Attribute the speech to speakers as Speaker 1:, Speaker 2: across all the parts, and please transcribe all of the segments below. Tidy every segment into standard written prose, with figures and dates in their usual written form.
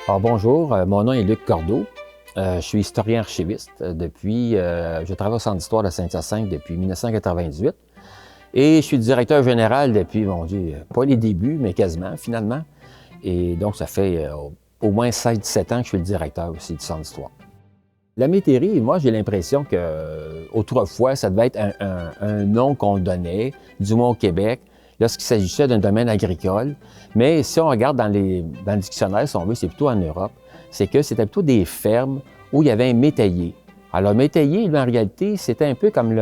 Speaker 1: Alors bonjour, mon nom est Luc Cordeau. Je suis historien archiviste je travaille au Centre d'histoire de Saint-Hyacinthe depuis 1998 et je suis directeur général depuis, mon Dieu, pas les débuts, mais quasiment, finalement. Et donc, ça fait au moins 16-17 ans que je suis le directeur aussi du Centre d'histoire. La métairie, moi, j'ai l'impression qu'autrefois, ça devait être un nom qu'on donnait, du moins au Québec, lorsqu'il s'agissait d'un domaine agricole. Mais si on regarde dans le dictionnaire, si on veut, c'est plutôt en Europe, c'est que c'était plutôt des fermes où il y avait un métayer. Alors, le métayer, lui, en réalité, c'était un peu comme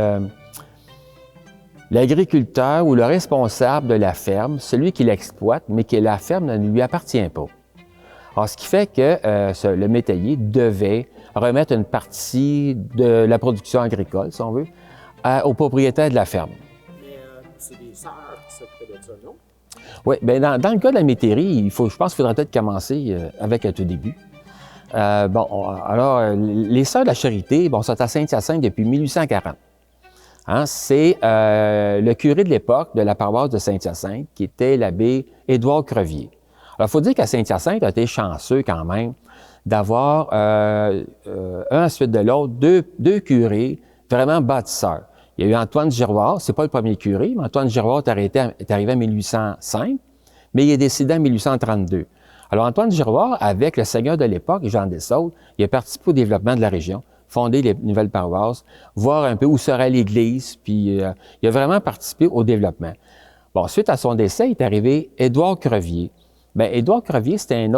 Speaker 1: l'agriculteur ou le responsable de la ferme, celui qui l'exploite, mais que la ferme ne lui appartient pas. Alors, ce qui fait que le métayer devait remettre une partie de la production agricole, si on veut, au propriétaire de la ferme.
Speaker 2: Mais c'est des sœurs qui s'occupaient de ça, non?
Speaker 1: Oui, bien, dans le cas de la métairie, je pense qu'il faudrait peut-être commencer avec un tout début. Les Sœurs de la Charité, sont à Saint-Hyacinthe depuis 1840. Hein, c'est le curé de l'époque de la paroisse de Saint-Hyacinthe, qui était l'abbé Édouard Crevier. Alors, il faut dire qu'à Saint-Hyacinthe, a été chanceux quand même d'avoir, un à la suite de l'autre, deux curés vraiment bâtisseurs. Il y a eu Antoine Giroir, c'est pas le premier curé, mais Antoine Giroir est arrivé en 1805, mais il est décédé en 1832. Alors, Antoine Giroir, avec le seigneur de l'époque, Jean Dessaulles, il a participé au développement de la région, fondé les nouvelles paroisses, voir un peu où serait l'église, puis il a vraiment participé au développement. Bon, suite à son décès, il est arrivé Édouard Crevier. Bien, Édouard Crevier, c'était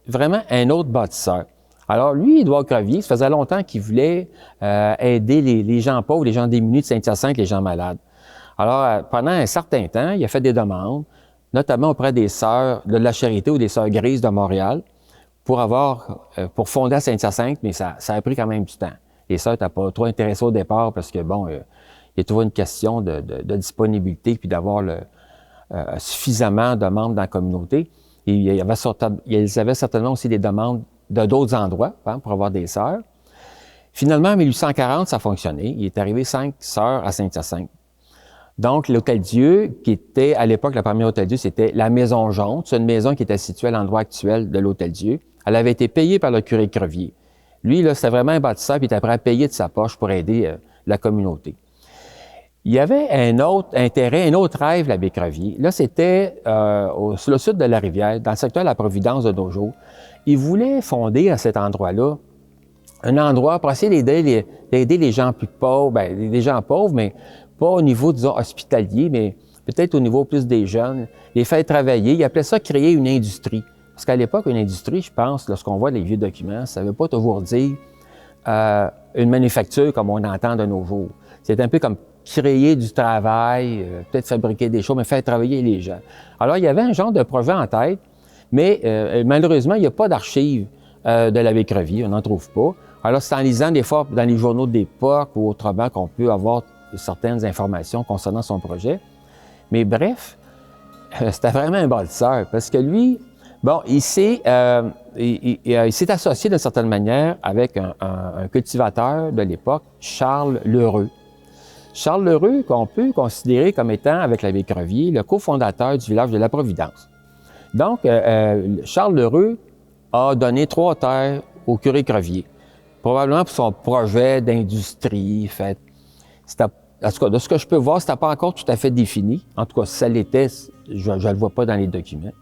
Speaker 1: vraiment un autre bâtisseur. Alors, lui, Édouard Crevier, ça faisait longtemps qu'il voulait aider les gens pauvres, les gens démunis de Saint-Hyacinthe, les gens malades. Alors, pendant un certain temps, il a fait des demandes, notamment auprès des Sœurs de la Charité ou des Sœurs Grises de Montréal, pour fonder à Saint-Hyacinthe, mais ça a pris quand même du temps. Les Sœurs n'étaient pas trop intéressées au départ parce que, il y a toujours une question de disponibilité puis d'avoir suffisamment de membres dans la communauté. Et ils avaient certainement aussi des demandes de d'autres endroits pour avoir des sœurs. Finalement, en 1840, ça a fonctionné. Il est arrivé 5 sœurs à Saint-Hyacinthe. Donc, l'Hôtel-Dieu, qui était à l'époque, la première Hôtel-Dieu, c'était la Maison Jaune. C'est une maison qui était située à l'endroit actuel de l'Hôtel-Dieu. Elle avait été payée par le curé Crevier. Lui, là, c'était vraiment un bâtisseur, puis il était prêt à payer de sa poche pour aider la communauté. Il y avait un autre intérêt, un autre rêve, l'abbé Crevier. Là, c'était sur le sud de la rivière, dans le secteur de la Providence de nos jours. Il voulait fonder à cet endroit-là un endroit pour essayer d'aider les gens plus pauvres, des gens pauvres, mais pas au niveau, disons, hospitalier, mais peut-être au niveau plus des jeunes, les faire travailler. Il appelait ça créer une industrie. Parce qu'à l'époque, une industrie, je pense, lorsqu'on voit les vieux documents, ça ne veut pas toujours dire une manufacture comme on entend de nos jours. C'est un peu comme créer du travail, peut-être fabriquer des choses, mais faire travailler les gens. Alors, il y avait un genre de projet en tête, mais malheureusement, il n'y a pas d'archives de l'abbé Crevier, on n'en trouve pas. Alors, c'est en lisant des fois dans les journaux d'époque ou autrement qu'on peut avoir certaines informations concernant son projet. Mais bref, c'était vraiment un bâtisseur, parce que lui, il s'est associé d'une certaine manière avec un cultivateur de l'époque, Charles Lheureux. Charles Lheureux, qu'on peut considérer comme étant, avec l'abbé Crevier, le cofondateur du village de la Providence. Donc, Charles Lheureux a donné 3 terres au curé Crevier, probablement pour son projet d'industrie. En tout cas, de ce que je peux voir, c'était pas encore tout à fait défini. En tout cas, si ça l'était, je ne le vois pas dans les documents.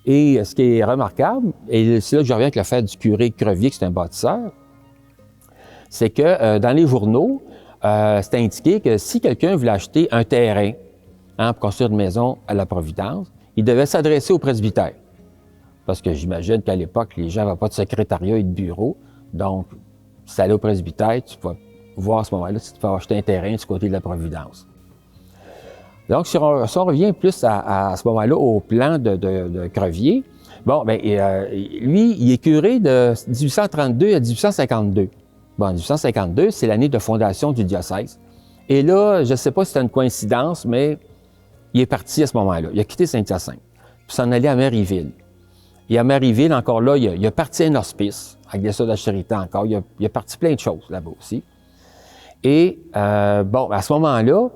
Speaker 1: Et ce qui est remarquable, et c'est là que je reviens avec l'affaire du curé Crevier, qui c'est un bâtisseur, c'est que dans les journaux, c'est indiqué que si quelqu'un voulait acheter un terrain pour construire une maison à la Providence, il devait s'adresser au presbytère. Parce que j'imagine qu'à l'époque, les gens n'avaient pas de secrétariat et de bureau. Donc, si tu allais au presbytère, tu pouvais voir à ce moment-là si tu peux acheter un terrain du côté de la Providence. Donc, si on revient plus à ce moment-là au plan de Crevier, lui, il est curé de 1832 à 1852. Bon, 1852, c'est l'année de fondation du diocèse. Et là, je ne sais pas si c'est une coïncidence, mais il est parti à ce moment-là. Il a quitté Saint-Hyacinthe, puis s'en allait à Marieville. Et à Marieville, encore là, il a parti un hospice, avec des Sœurs de la Charité encore. Il a parti plein de choses là-bas aussi. Et, à ce moment-là,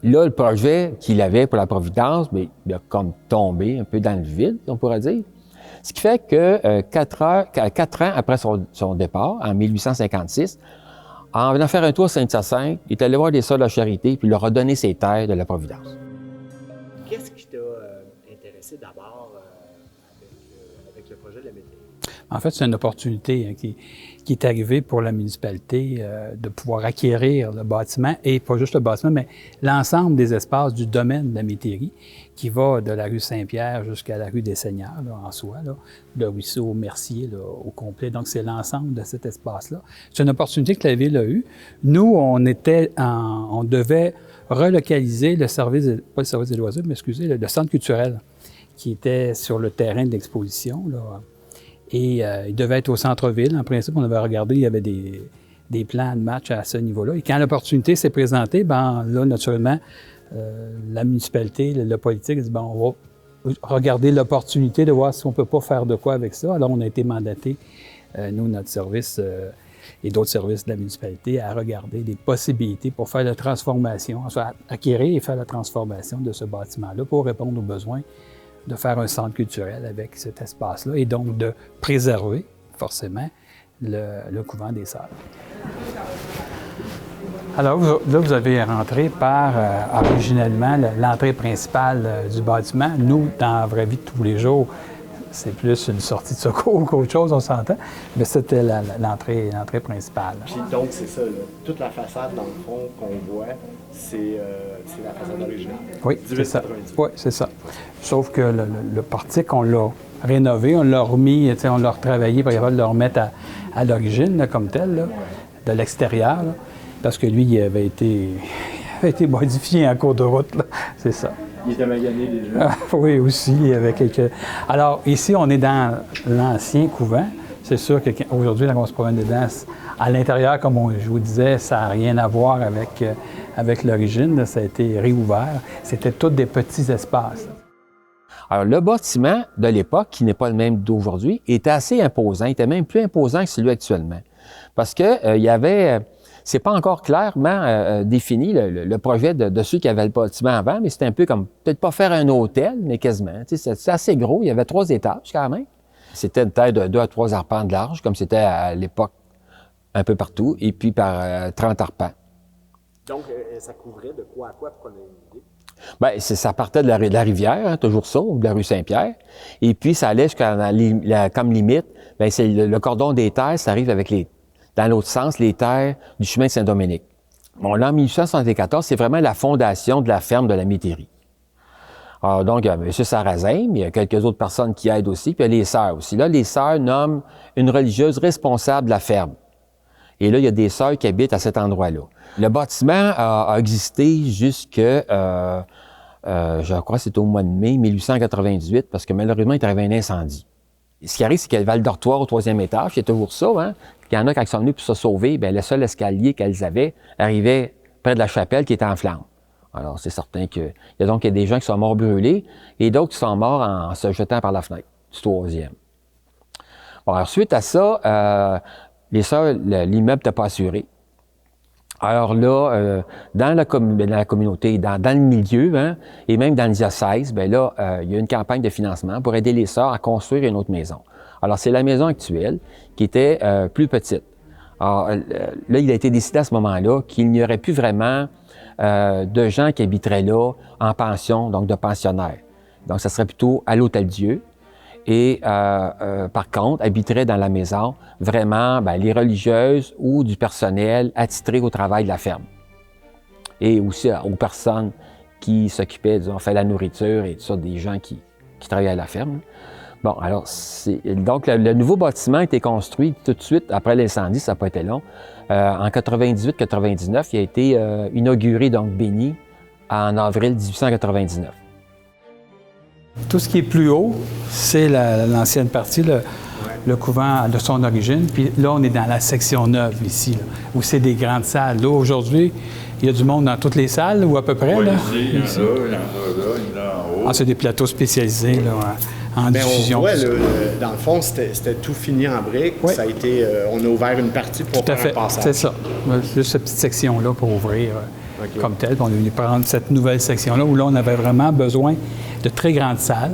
Speaker 1: le projet qu'il avait pour la Providence, il a comme tombé un peu dans le vide, on pourrait dire. Ce qui fait que 4 ans après son départ, en 1856, en venant faire un tour à Saint-Hyacinthe, il est allé voir des sœurs de la Charité, puis il leur a donné ses terres de la Providence.
Speaker 2: Qu'est-ce qui t'a intéressé d'abord avec le projet de la métairie?
Speaker 3: En fait, c'est une opportunité qui est arrivée pour la municipalité de pouvoir acquérir le bâtiment, et pas juste le bâtiment, mais l'ensemble des espaces du domaine de la métairie, qui va de la rue Saint-Pierre jusqu'à la rue des Seigneurs, là, en soi, là, le ruisseau Mercier là, au complet. Donc, c'est l'ensemble de cet espace-là. C'est une opportunité que la Ville a eue. Nous, on devait relocaliser le service, pas le service des loisirs, mais excusez, le centre culturel qui était sur le terrain de l'exposition, là. Et il devait être au centre-ville. En principe, on avait regardé, il y avait des plans de match à ce niveau-là. Et quand l'opportunité s'est présentée, bien là, naturellement, la municipalité, le politique, a dit, bon, on va regarder l'opportunité de voir si on ne peut pas faire de quoi avec ça. Alors, on a été mandaté, nous, notre service et d'autres services de la municipalité, à regarder des possibilités pour faire la transformation, enfin, acquérir et faire la transformation de ce bâtiment-là pour répondre aux besoins de faire un centre culturel avec cet espace-là et donc de préserver, forcément, le couvent des Sœurs. Alors, là, vous avez rentré par, originellement, l'entrée principale du bâtiment. Nous, dans la vraie vie de tous les jours, c'est plus une sortie de secours qu'autre chose, on s'entend, mais c'était l'entrée principale.
Speaker 2: Puis donc, c'est ça, là. Toute la façade, dans le fond, qu'on voit, c'est la façade originale.
Speaker 3: Oui, c'est ça. Oui, c'est ça. Sauf que le portique, on l'a rénové, on l'a remis, on l'a retravaillé pour être capable de le remettre à l'origine, là, comme tel, là, de l'extérieur, là, parce que lui, il avait été modifié en cours de route, là. C'est ça.
Speaker 2: Il était magané déjà.
Speaker 3: Oui, aussi, il y avait quelques... Alors, ici, on est dans l'ancien couvent. C'est sûr qu'aujourd'hui, quand on se promène dedans, à l'intérieur, comme je vous disais, ça n'a rien à voir avec l'origine. Ça a été réouvert. C'était tous des petits espaces.
Speaker 1: Alors, le bâtiment de l'époque, qui n'est pas le même d'aujourd'hui, était assez imposant. Il était même plus imposant que celui actuellement. Parce que il y avait... C'est pas encore clairement défini le projet de ceux qui avaient le bâtiment avant, mais c'était un peu comme, peut-être pas faire un hôtel, mais quasiment. C'est assez gros. Il y avait 3 étages quand même. C'était une taille de 2 à 3 arpents de large, comme c'était à l'époque un peu partout, et puis par 30 arpents.
Speaker 2: Donc, ça couvrait de quoi à quoi, pour qu'on ait une idée?
Speaker 1: Bien, ça partait de la rivière, hein, toujours ça, ou de la rue Saint-Pierre. Et puis, ça allait jusqu'à comme limite, bien, c'est le cordon des terres, ça arrive avec dans l'autre sens, les terres du chemin de Saint-Dominique. Bon, là, en 1874, c'est vraiment la fondation de la ferme de la métairie. Alors, donc, il y a M. Sarrazin, mais il y a quelques autres personnes qui aident aussi, puis il y a les sœurs aussi. Là, les sœurs nomment une religieuse responsable de la ferme. Et là, il y a des sœurs qui habitent à cet endroit-là. Le bâtiment a existé jusque, je crois que c'était au mois de mai 1898, parce que malheureusement, il est arrivé un incendie. Ce qui arrive, c'est qu'il y avait le dortoir au 3e étage, c'est toujours ça, hein. Il y en a, quand ils sont venus pour se sauver, bien, le seul escalier qu'elles avaient arrivait près de la chapelle qui était en flammes. Alors, c'est certain qu'il y a des gens qui sont morts brûlés et d'autres qui sont morts en se jetant par la fenêtre du 3e. Bon, alors, suite à ça, les sœurs, l'immeuble n'était pas assuré. Alors là, dans la communauté, dans le milieu, hein, et même dans le diocèse, bien là, il y a une campagne de financement pour aider les sœurs à construire une autre maison. Alors, c'est la maison actuelle qui était plus petite. Alors, là, il a été décidé à ce moment-là qu'il n'y aurait plus vraiment de gens qui habiteraient là en pension, donc de pensionnaires. Donc, ça serait plutôt à l'Hôtel-Dieu. Et par contre, habiteraient dans la maison vraiment les religieuses ou du personnel attitré au travail de la ferme. Et aussi aux personnes qui s'occupaient, disons, fait la nourriture et tout ça, des gens qui travaillaient à la ferme. Bon, alors, donc le nouveau bâtiment a été construit tout de suite après l'incendie, ça n'a pas été long. En 98-99, il a été inauguré, donc béni, en avril 1899.
Speaker 3: Tout ce qui est plus haut, c'est l'ancienne partie, le couvent de son origine. Puis là, on est dans la section neuve ici, là, où c'est des grandes salles. Là, aujourd'hui, il y a du monde dans toutes les salles, ou à peu près.
Speaker 4: Oui,
Speaker 3: là.
Speaker 4: ici, il y en a là, il y en a en haut.
Speaker 3: Ah, c'est des plateaux spécialisés là, en diffusion.
Speaker 2: On voit, dans le fond, c'était tout fini en briques.
Speaker 3: Oui.
Speaker 2: Ça a été, on a ouvert une partie pour
Speaker 3: Tout à
Speaker 2: faire
Speaker 3: fait,
Speaker 2: un passage.
Speaker 3: c'est ça. Juste cette petite section-là pour ouvrir comme telle. Puis on est venu prendre cette nouvelle section-là où là, on avait vraiment besoin de très grandes salles.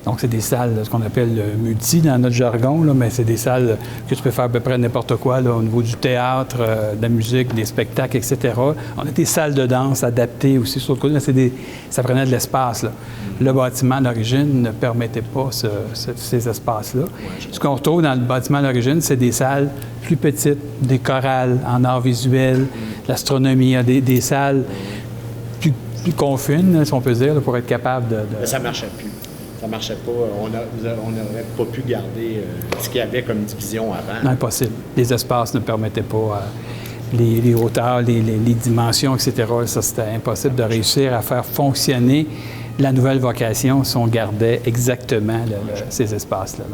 Speaker 3: Donc, c'est des salles, ce qu'on appelle multi dans notre jargon, là, mais c'est des salles que tu peux faire à peu près n'importe quoi là, au niveau du théâtre, de la musique, des spectacles, etc. On a des salles de danse adaptées aussi sur le côté, mais ça prenait de l'espace, là. Le bâtiment à l'origine ne permettait pas ces espaces-là. Ce qu'on retrouve dans le bâtiment à l'origine, c'est des salles plus petites, des chorales en art visuel, l'astronomie, des salles plus confines, si on peut dire, là, pour être capable de...
Speaker 2: Mais ça ne marchait plus. Ça ne marchait pas. On n'aurait pas pu garder ce qu'il y avait comme division avant.
Speaker 3: Impossible. Les espaces ne permettaient pas les hauteurs, les dimensions, etc. Ça, c'était impossible de réussir à faire fonctionner la nouvelle vocation si on gardait exactement ces espaces-là.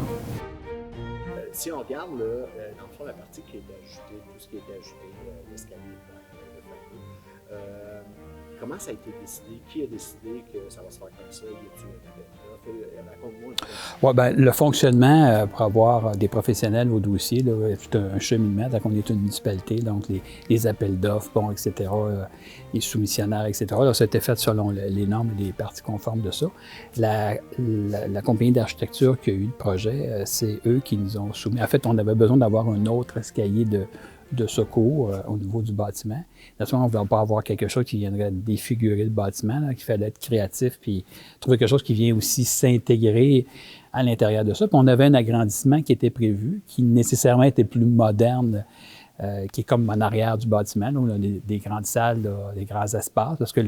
Speaker 2: Si on regarde, là, dans le fond, la partie qui est ajoutée, tout ce qui est ajouté, l'escalier, le fameux, comment ça a été décidé? Qui a décidé que ça va se faire comme ça? Y a-t-il un appel d'offres? Raconte-moi un peu.
Speaker 3: Oui, bien, le fonctionnement, pour avoir des professionnels au dossier, là, tout un cheminement, tant qu'on est une municipalité, donc les appels d'offres, bon, etc., les soumissionnaires, etc., là, ça a été fait selon les normes et les parties conformes de ça. La compagnie d'architecture qui a eu le projet, c'est eux qui nous ont soumis. En fait, on avait besoin d'avoir un autre escalier de secours au niveau du bâtiment. Naturellement, on ne voulait pas avoir quelque chose qui viendrait défigurer le bâtiment, là, qu'il fallait être créatif puis trouver quelque chose qui vient aussi s'intégrer à l'intérieur de ça. Puis on avait un agrandissement qui était prévu, qui nécessairement était plus moderne, qui est comme en arrière du bâtiment. Là, on a des grandes salles, là, des grands espaces, parce que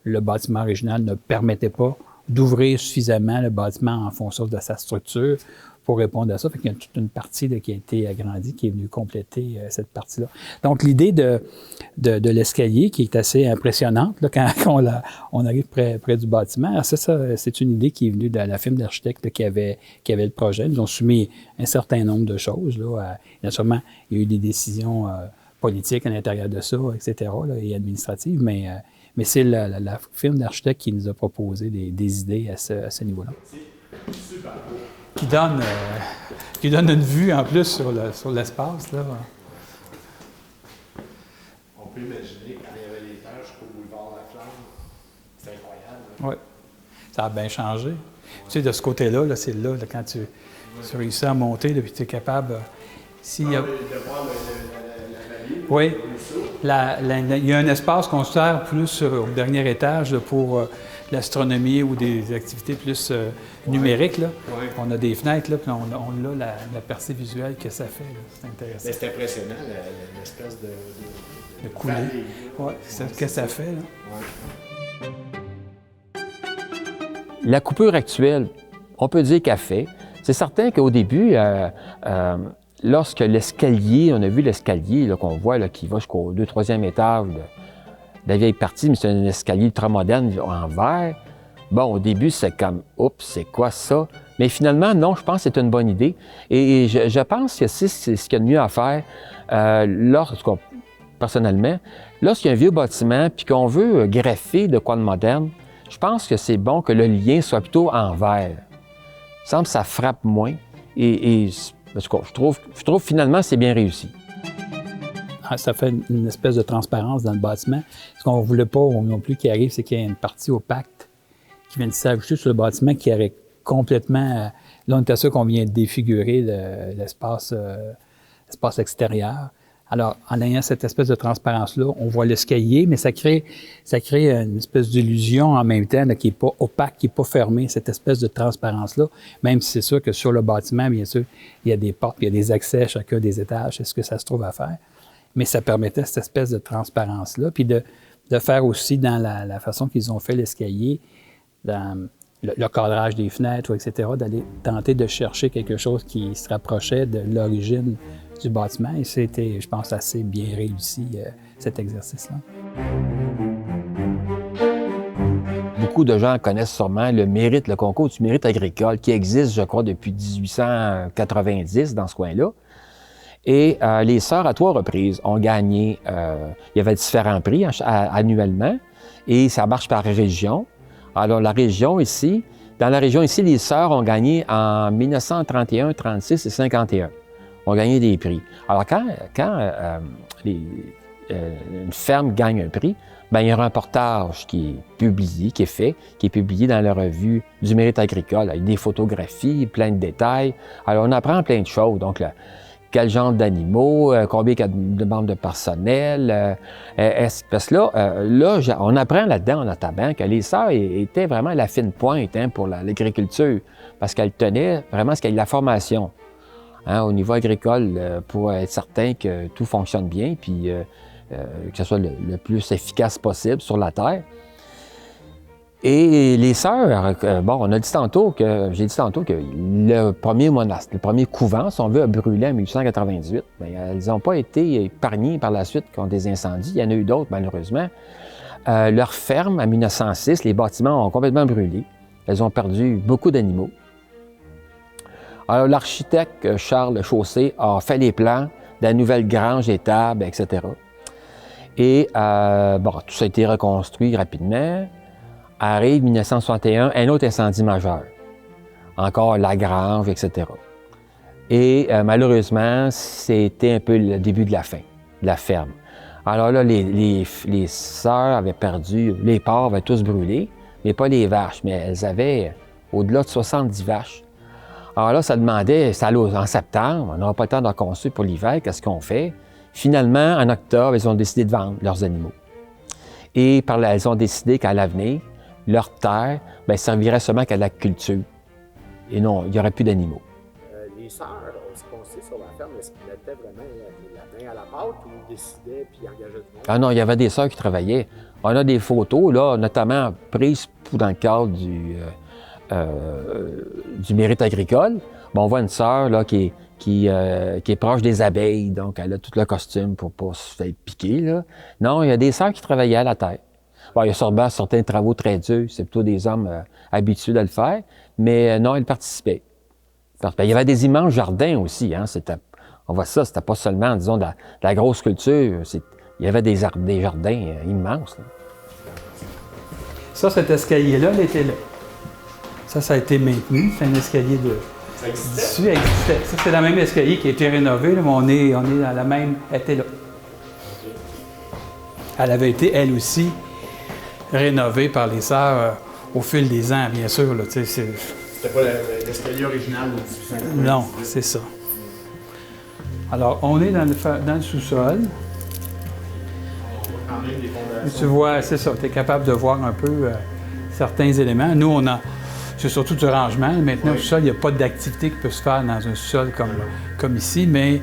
Speaker 3: le bâtiment original ne permettait pas d'ouvrir suffisamment le bâtiment en fonction de sa structure pour répondre à ça. Fait qu'il y a toute une partie là, qui a été agrandie, qui est venue compléter cette partie-là. Donc, l'idée de l'escalier, qui est assez impressionnante là, quand on arrive près du bâtiment, c'est une idée qui est venue de la firme d'architectes qui avait le projet. Ils ont soumis un certain nombre de choses. Là, naturellement, il y a eu des décisions politiques à l'intérieur de ça, etc., là, et administratives, mais c'est la firme d'architectes qui nous a proposé des idées à ce niveau-là. C'est super beau. Qui donne une vue en plus sur l'espace. Là.
Speaker 2: On peut imaginer quand il y avait les terres jusqu'au boulevard La Flamme. C'est incroyable.
Speaker 3: Oui. Ça a bien changé. Tu sais, de ce côté-là, là, c'est là, quand tu réussis à monter, puis tu es capable... s'il y a...
Speaker 2: De voir la vallée.
Speaker 3: Oui. Il y a un espace qu'on sert plus au dernier étage là, pour l'astronomie ou des activités plus numériques. Là.
Speaker 2: Ouais.
Speaker 3: On a des fenêtres, là, puis on a la percée visuelle que ça fait. Là. C'est intéressant.
Speaker 2: Mais c'est impressionnant, l'espèce de
Speaker 3: coulée. Oui, c'est ce que ça fait. Là.
Speaker 2: Ouais.
Speaker 1: La coupure actuelle, on peut dire qu'elle fait. C'est certain qu'au début, lorsque l'escalier, on a vu l'escalier qu'on voit là, qui va jusqu'au 2e, 3e étage de la vieille partie, mais c'est un escalier ultra moderne en verre. Bon, au début, c'est comme « Oups, c'est quoi ça? » Mais finalement, non, je pense que c'est une bonne idée. Et je pense que c'est ce qu'il y a de mieux à faire personnellement. Lorsqu'il y a un vieux bâtiment puis qu'on veut greffer de quoi de moderne, je pense que c'est bon que le lien soit plutôt en verre. Il me semble que ça frappe moins. Et je trouve finalement c'est bien réussi.
Speaker 3: Ça fait une espèce de transparence dans le bâtiment. Ce qu'on ne voulait pas non plus qui arrive, c'est qu'il y ait une partie opaque qui vient de s'ajouter sur le bâtiment qui aurait complètement... Là, on était sûr qu'on vient défigurer l'espace extérieur. Alors, en ayant cette espèce de transparence-là, on voit l'escalier, mais ça crée une espèce d'illusion en même temps là, qui n'est pas opaque, qui n'est pas fermée, cette espèce de transparence-là, même si c'est sûr que sur le bâtiment, bien sûr, il y a des portes, il y a des accès à chacun des étages, c'est ce que ça se trouve à faire. Mais ça permettait cette espèce de transparence-là, puis de faire aussi dans la façon qu'ils ont fait l'escalier, dans le cadrage des fenêtres, etc., d'aller tenter de chercher quelque chose qui se rapprochait de l'origine du bâtiment. Et c'était, je pense, assez bien réussi, cet exercice-là.
Speaker 1: Beaucoup de gens connaissent sûrement le concours du mérite agricole qui existe, je crois, depuis 1890 dans ce coin-là. Et les sœurs, à 3 reprises, ont gagné. Il y avait différents prix annuellement et ça marche par région. Alors, dans la région ici, les sœurs ont gagné en 1931, 36 et 51. Ont gagné des prix. Alors, quand une ferme gagne un prix, bien, il y a un reportage qui est publié, qui est publié dans la revue du Mérite agricole, avec des photographies, plein de détails. Alors, on apprend plein de choses. Donc, quel genre d'animaux, combien il y a de membres de personnel. Parce que là, on apprend là-dedans, notamment, que les sœurs étaient vraiment la fine pointe pour l'agriculture, parce qu'elles tenaient vraiment ce qu'il y a de la formation au niveau agricole pour être certain que tout fonctionne bien, puis que ce soit le plus efficace possible sur la terre. Et les sœurs, on a dit tantôt que, j'ai dit tantôt que le premier monastère, le premier couvent, si on veut, a brûlé en 1898. Bien, elles n'ont pas été épargnées par la suite contre des incendies. Il y en a eu d'autres, malheureusement. Leur ferme, en 1906, les bâtiments ont complètement brûlé. Elles ont perdu beaucoup d'animaux. Alors, l'architecte Charles Chaussé a fait les plans de la nouvelle grange, étable, etc. Et, tout ça a été reconstruit rapidement. Arrive 1961, un autre incendie majeur. Encore la grange, etc. Et malheureusement, c'était un peu le début de la fin, de la ferme. Alors là, les sœurs avaient perdu, les porcs avaient tous brûlé, mais pas les vaches, mais elles avaient au-delà de 70 vaches. Alors là, ça demandait, ça allait en septembre, on n'aura pas le temps d'en construire pour l'hiver, qu'est-ce qu'on fait? Finalement, en octobre, elles ont décidé de vendre leurs animaux. Et elles ont décidé qu'à l'avenir, leur terre servirait seulement qu'à la culture. Et non, il n'y aurait plus d'animaux.
Speaker 2: Les sœurs, ce qu'on sait sur la ferme, est-ce qu'ils mettaient vraiment la main à la pâte ou ils décidaient puis engageaient tout le monde?
Speaker 1: Ah non, il y avait des sœurs qui travaillaient. On a des photos, là, notamment prises dans le cadre du Mérite agricole. On voit une sœur là, qui est proche des abeilles, donc elle a tout le costume pour ne pas se faire piquer. Là. Non, il y a des sœurs qui travaillaient à la terre. Il y a sûrement certains travaux très durs, c'est plutôt des hommes habitués à le faire, mais non, elles participaient. Il y avait des immenses jardins aussi. On voit ça, c'était pas seulement, disons, de la grosse culture, il y avait des jardins immenses. Là.
Speaker 3: Ça, cet escalier-là, il était là. Ça a été maintenu. C'est un escalier de...
Speaker 2: Ça existait?
Speaker 3: Ça existait. Ça, c'est le même escalier qui a été rénové, là, mais on est dans la même... Elle était là. Elle avait été, elle aussi, rénovée par les sœurs au fil des ans, bien sûr. Là,
Speaker 2: c'était pas l'escalier original de 1850?
Speaker 3: Non, c'est ça. Alors, on est dans le sous-sol. Tu vois, c'est ça, tu es capable de voir un peu certains éléments. Nous, c'est surtout du rangement. Maintenant, au sous-sol, il n'y a pas d'activité qui peut se faire dans un sous-sol comme ici, mais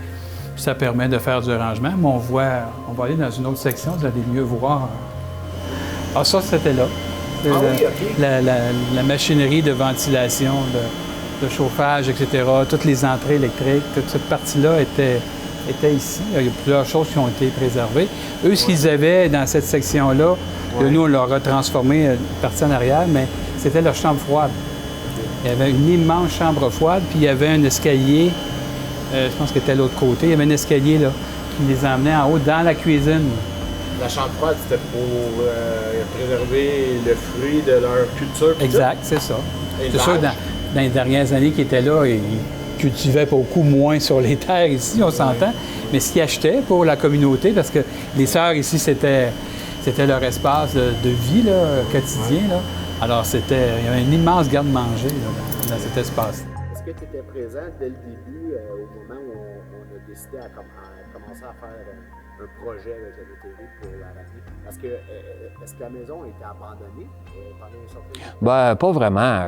Speaker 3: ça permet de faire du rangement. Mais on va aller dans une autre section, vous allez mieux voir. Ah, ça, c'était là. La machinerie de ventilation, de chauffage, etc., toutes les entrées électriques, toute cette partie-là était ici. Il y a plusieurs choses qui ont été préservées. Eux, ce qu'ils avaient dans cette section-là, nous, on leur a transformé une partie en arrière, mais c'était leur chambre froide. Il y avait une immense chambre froide, puis il y avait un escalier, je pense que c'était l'autre côté, il y avait un escalier là, qui les emmenait en haut dans la cuisine.
Speaker 2: La chambre froide, c'était pour préserver le fruit de leur culture.
Speaker 3: Exact, c'est ça. C'est sûr, dans les dernières années qu'ils étaient là, ils cultivaient beaucoup moins sur les terres ici, on s'entend. Mais ce qu'ils achetaient pour la communauté, parce que les sœurs ici, c'était leur espace de vie là, quotidien. Là. Alors, il y avait une immense garde-manger dans cet espace.
Speaker 2: Est-ce que tu étais présent dès le début, au moment où on a décidé à commencer à faire un projet avec la métairie pour la ramener? Parce que, est-ce que la maison a été abandonnée pendant un certain temps?
Speaker 1: Pas vraiment.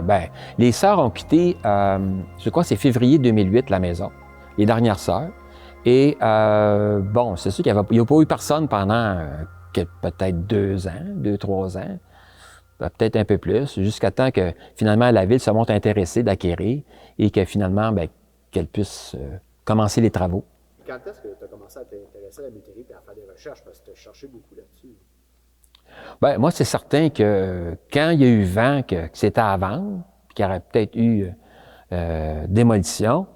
Speaker 1: Les sœurs ont quitté, je crois que c'est février 2008, la maison, les dernières sœurs. Et c'est sûr qu'il n'y a pas eu personne pendant peut-être 2-3 ans, peut-être un peu plus, jusqu'à temps que finalement la ville se montre intéressée d'acquérir et que finalement, qu'elle puisse commencer les travaux.
Speaker 2: Quand est-ce que tu as commencé à t'intéresser à la métairie et à faire des recherches? Parce que tu as cherché beaucoup là-dessus.
Speaker 1: Moi, c'est certain que quand il y a eu vent que c'était à vendre, puis qu'il y aurait peut-être eu démolition,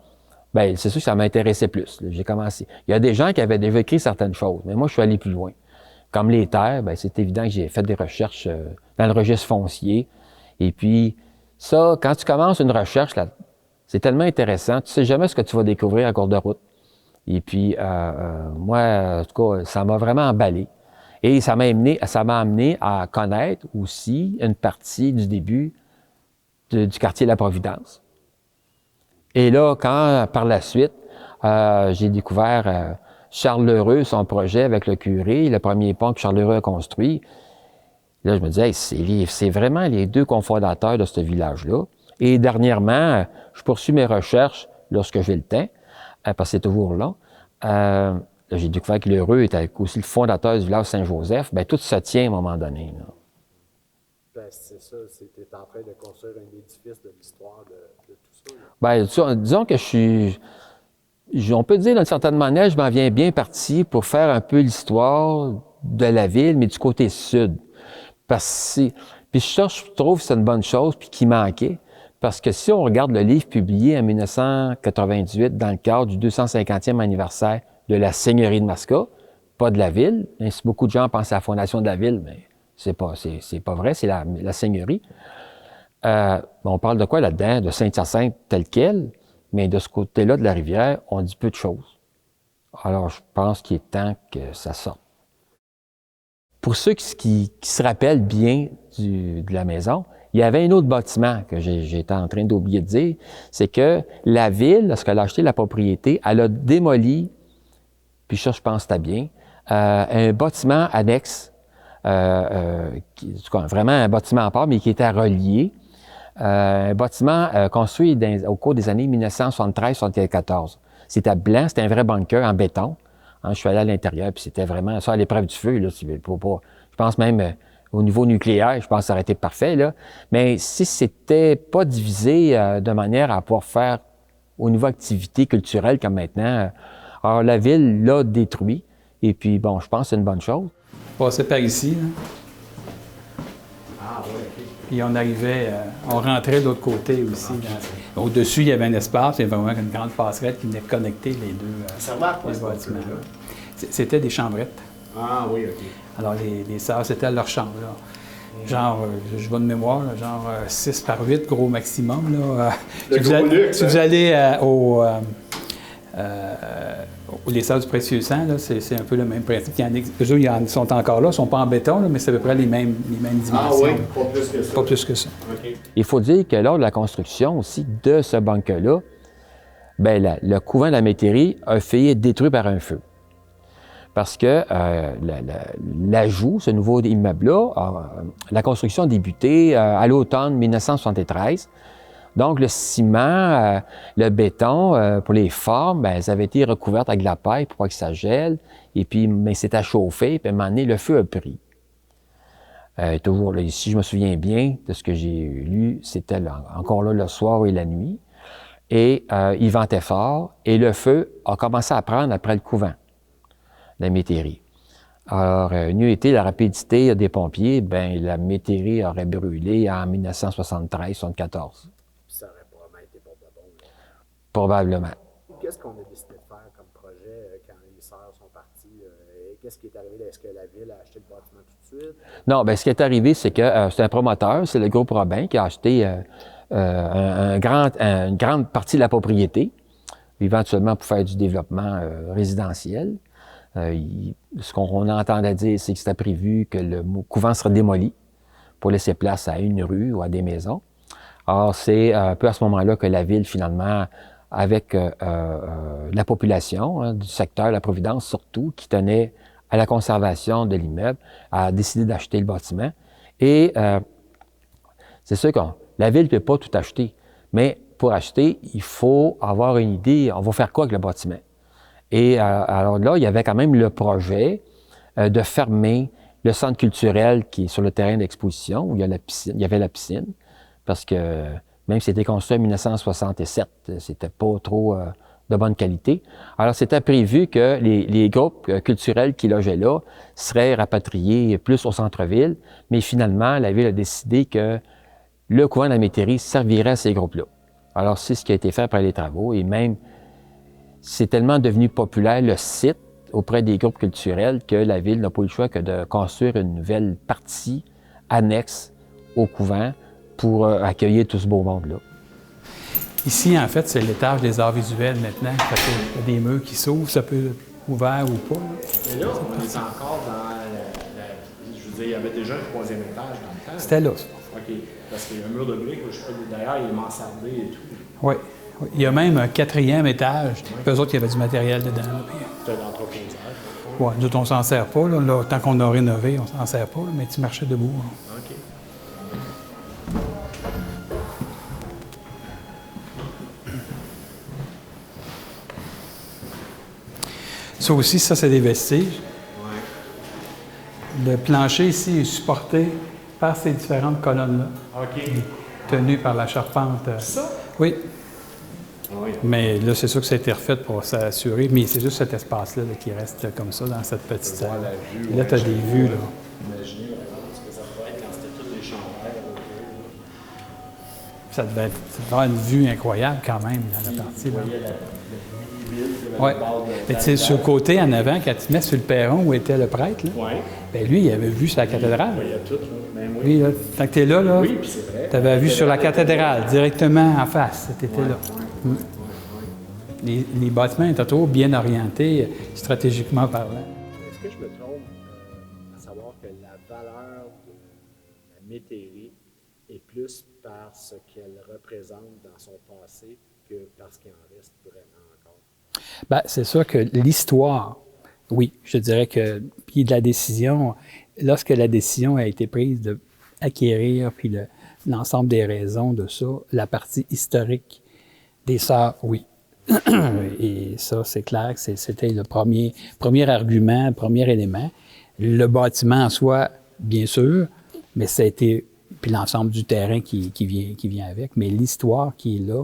Speaker 1: c'est sûr que ça m'intéressait plus. J'ai commencé. Il y a des gens qui avaient déjà écrit certaines choses, mais moi, je suis allé plus loin. Comme les terres, c'est évident que j'ai fait des recherches dans le registre foncier. Et puis, ça, quand tu commences une recherche, là, c'est tellement intéressant. Tu sais jamais ce que tu vas découvrir à cours de route. Et puis, moi, en tout cas, ça m'a vraiment emballé. Et ça m'a amené à connaître aussi une partie du début du quartier de la Providence. Et là, quand, par la suite, j'ai découvert Charles Lheureux, son projet avec le curé, le premier pont que Charles Lheureux a construit, là, je me disais, hey, c'est vraiment les deux cofondateurs de ce village-là. Et dernièrement, je poursuis mes recherches lorsque j'ai le temps, parce que c'est toujours long. J'ai découvert que Lheureux était aussi le fondateur du village Saint-Joseph. Bien, tout se tient à un moment donné. Là.
Speaker 2: Ben, c'est ça, c'était en train de construire un édifice de l'histoire de tout ça.
Speaker 1: Bien, disons que on peut dire d'une certaine manière, je m'en viens bien parti pour faire un peu l'histoire de la ville, mais du côté sud. Puis je trouve que c'est une bonne chose, puis qui manquait. Parce que si on regarde le livre publié en 1998 dans le cadre du 250e anniversaire de la Seigneurie de Masca, pas de la ville, même si beaucoup de gens pensent à la fondation de la ville, mais c'est pas vrai, c'est la Seigneurie. On parle de quoi là-dedans? De Saint-Hyacinthe tel quel, mais de ce côté-là de la rivière, on dit peu de choses. Alors, je pense qu'il est temps que ça sorte. Pour ceux qui se rappellent bien de la maison, il y avait un autre bâtiment que j'étais en train d'oublier de dire, c'est que la ville, lorsqu'elle a acheté la propriété, elle a démoli, puis ça, je pense que c'était bien, un bâtiment annexe, vraiment un bâtiment à part, mais qui était relié. Un bâtiment construit au cours des années 1973-1974. C'était blanc, c'était un vrai bunker en béton. Hein, je suis allé à l'intérieur, puis c'était vraiment ça à l'épreuve du feu. Là, je pense même au niveau nucléaire, je pense que ça aurait été parfait. Là. Mais si c'était pas divisé de manière à pouvoir faire au niveau activité culturelle comme maintenant, alors la ville l'a détruit. Et puis, bon, je pense que c'est une bonne chose.
Speaker 3: On passait par ici, là.
Speaker 2: Ah, oui, OK.
Speaker 3: Puis on arrivait, on rentrait de l'autre côté aussi. Au-dessus, il y avait un espace, il y avait vraiment une grande passerelle qui venait connecter les deux bâtiments. C'était des chambrettes.
Speaker 2: Ah oui, OK.
Speaker 3: Alors les sœurs, c'était leur chambre, là. Genre, je vois de mémoire, là, genre 6 par 8, gros maximum. Là. Si vous allez les sœurs du précieux sang, là, c'est un peu le même principe. Ils sont encore là, ils ne sont pas en béton, là, mais c'est à peu près les mêmes dimensions.
Speaker 2: Ah oui, pas plus que ça.
Speaker 3: Pas plus que ça.
Speaker 2: Okay.
Speaker 1: Il faut dire que lors de la construction aussi de ce bunker-là, bien, le couvent de la Métairie a failli être détruit par un feu. Parce que l'ajout, ce nouveau immeuble-là, la construction a débuté à l'automne 1973. Donc, le ciment, le béton, pour les formes, bien, elles avaient été recouvertes avec de la paille pour pas que ça gèle. Et puis, mais c'était chauffé, puis à un moment donné, le feu a pris. Toujours là, ici, je me souviens bien de ce que j'ai lu, c'était encore là le soir et la nuit. Et il ventait fort, et le feu a commencé à prendre après le couvent, la Métairie. Alors, n'eût été la rapidité des pompiers, bien, la Métairie aurait brûlé en 1973-74.
Speaker 2: Ça aurait probablement été pour de bon. Là.
Speaker 1: Probablement.
Speaker 2: Qu'est-ce qu'on a décidé de faire comme projet quand les sœurs sont parties? Qu'est-ce qui est arrivé? Est-ce que la ville a acheté le bâtiment tout de suite? Non, bien, ce qui est arrivé, c'est que c'est un promoteur, c'est le groupe Robin, qui a acheté une grande partie de la propriété, éventuellement pour faire du développement résidentiel. Ce qu'on entendait dire, c'est que c'était prévu que le couvent serait démoli pour laisser place à une rue ou à des maisons. Or, c'est un peu à ce moment-là que la ville, finalement, avec la population hein, du secteur, la Providence surtout, qui tenait à la conservation de l'immeuble, a décidé d'acheter le bâtiment. Et c'est sûr que la ville ne peut pas tout acheter, mais pour acheter, il faut avoir une idée, on va faire quoi avec le bâtiment? Et alors là, il y avait quand même le projet de fermer le centre culturel qui est sur le terrain d'exposition, où il y avait la piscine, parce que même si c'était construit en 1967, c'était pas trop de bonne qualité. Alors, c'était prévu que les groupes culturels qui logeaient là seraient rapatriés plus au centre-ville, mais finalement, la ville a décidé que le couvent de la Métairie servirait à ces groupes-là. Alors, c'est ce qui a été fait après les travaux, et même, c'est tellement devenu populaire, le site, auprès des groupes culturels, que la ville n'a pas eu le choix que de construire une nouvelle partie annexe au couvent pour accueillir tout ce beau monde-là.
Speaker 3: Ici, en fait, c'est l'étage des arts visuels maintenant. Il y a des murs qui s'ouvrent, ça peut être ouvert ou pas.
Speaker 2: Mais là, on est encore dans veux dire, il y avait déjà un troisième étage dans le temps.
Speaker 3: C'était là.
Speaker 2: OK. Parce qu'il y a un mur de briques, je sais pas, d'ailleurs, il est mansardé et tout.
Speaker 3: Oui. Oui. Il y a même un quatrième étage. Puis eux autres, il y avait du matériel dedans.
Speaker 2: C'est un entreposage.
Speaker 3: Oui, nous autres, on s'en sert pas. Là, tant qu'on a rénové, on s'en sert pas, là, mais tu marchais debout. Là.
Speaker 2: OK.
Speaker 3: Ça aussi, ça, c'est des vestiges.
Speaker 2: Ouais.
Speaker 3: Le plancher ici est supporté par ces différentes colonnes-là,
Speaker 2: OK.
Speaker 3: tenues par la charpente.
Speaker 2: Ça?
Speaker 3: Oui.
Speaker 2: Ah oui.
Speaker 3: Mais là, c'est sûr que ça a été refait pour s'assurer, mais c'est juste cet espace-là là, qui reste comme ça dans cette petite salle.
Speaker 2: Voir la vue,
Speaker 3: Et là, tu as des vues. Là.
Speaker 2: Imaginez vraiment ce que ça pourrait être quand c'était tous les chandelles autour.
Speaker 3: Ça devait avoir une vue incroyable quand même dans la partie.
Speaker 2: Vous
Speaker 3: Là.
Speaker 2: voyez la mini-ville,
Speaker 3: Oui.
Speaker 2: le bord de
Speaker 3: Mais tu sais, sur le côté en avant, quand tu mets sur le perron où était le prêtre, là,
Speaker 2: Oui.
Speaker 3: ben lui, il avait vu sur la cathédrale.
Speaker 2: Il y a tout, là. Ben oui.
Speaker 3: Lui, là, tant que tu es là, là
Speaker 2: Oui, puis c'est vrai.
Speaker 3: tu avais vu sur la cathédrale, directement en face. Tu étais là. Les bâtiments étaient toujours bien orientés, stratégiquement parlant.
Speaker 2: Est-ce que je me trompe à savoir que la valeur de la métairie est plus par ce qu'elle représente dans son passé que parce qu'il en reste vraiment encore?
Speaker 3: Bien, c'est sûr que l'histoire, oui, je dirais que, puis de la décision, lorsque la décision a été prise d'acquérir, puis l'ensemble des raisons de ça, la partie historique des Sœurs, oui. Et ça, c'est clair que c'était le premier argument, le premier élément. Le bâtiment en soi, bien sûr, mais ça a été, puis l'ensemble du terrain qui vient avec, mais l'histoire qui est là,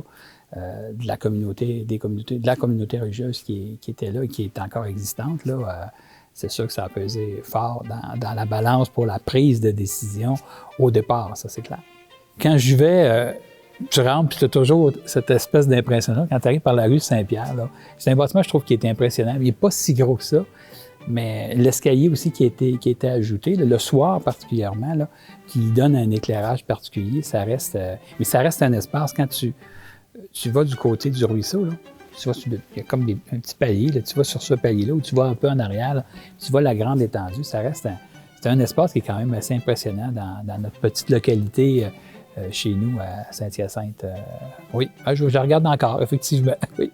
Speaker 3: de la communauté, de la communauté religieuse qui était là et qui est encore existante, là, c'est sûr que ça a pesé fort dans la balance pour la prise de décision au départ, ça c'est clair. Quand j'y vais, tu rentres, puis tu as toujours cette espèce d'impression-là. Quand tu arrives par la rue Saint-Pierre, là, c'est un bâtiment, je trouve, qui est impressionnant. Il n'est pas si gros que ça, mais l'escalier aussi qui a été ajouté, là, le soir particulièrement, là, qui donne un éclairage particulier, ça reste... mais ça reste un espace. Quand tu vas du côté du ruisseau, là, tu vas il y a comme un petit palier, là, tu vas sur ce palier-là, ou tu vas un peu en arrière, là, tu vois la grande étendue, ça reste c'est un espace qui est quand même assez impressionnant dans notre petite localité chez nous, à Saint-Hyacinthe. Oui, je regarde encore, effectivement. Oui.